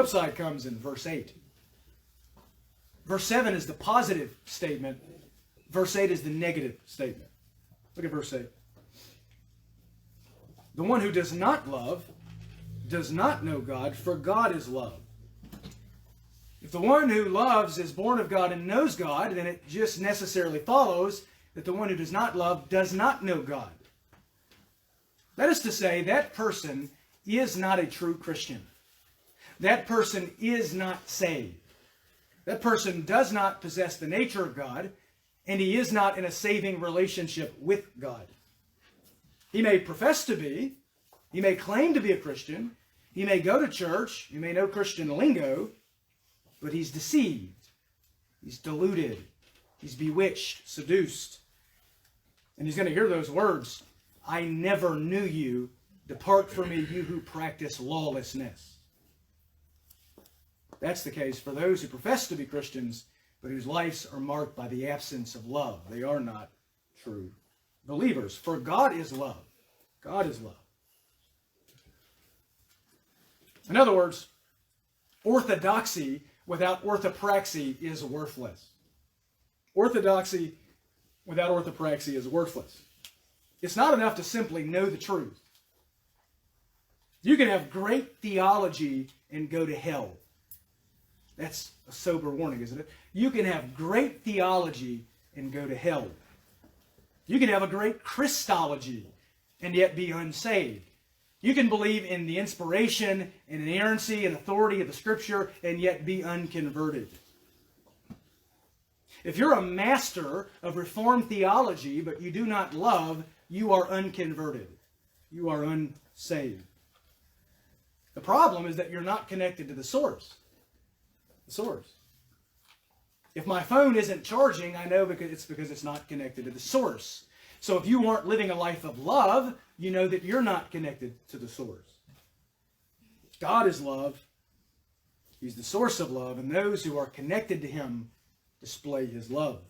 Upside comes in verse 8. Verse 7 is the positive statement. Verse 8 is the negative statement. Look at verse 8. The one who does not love does not know God, for God is love. If the one who loves is born of God and knows God, then it just necessarily follows that the one who does not love does not know God. That is to say, that person is not a true Christian. That person is not saved. That person does not possess the nature of God, and he is not in a saving relationship with God. He may profess to be, he may claim to be a Christian, he may go to church, he may know Christian lingo, but he's deceived, he's deluded, he's bewitched, seduced. And he's going to hear those words, I never knew you, depart from me, you who practice lawlessness. That's the case for those who profess to be Christians, but whose lives are marked by the absence of love. They are not true believers. For God is love. God is love. In other words, orthodoxy without orthopraxy is worthless. Orthodoxy without orthopraxy is worthless. It's not enough to simply know the truth. You can have great theology and go to hell. That's a sober warning, isn't it? You can have great theology and go to hell. You can have a great Christology and yet be unsaved. You can believe in the inspiration and inerrancy and authority of the Scripture and yet be unconverted. If you're a master of Reformed theology but you do not love, you are unconverted. You are unsaved. The problem is that you're not connected to the source. The source. If my phone isn't charging, I know because it's not connected to the source. So if you aren't living a life of love, you know that you're not connected to the source. God is love. He's the source of love, and those who are connected to Him display His love.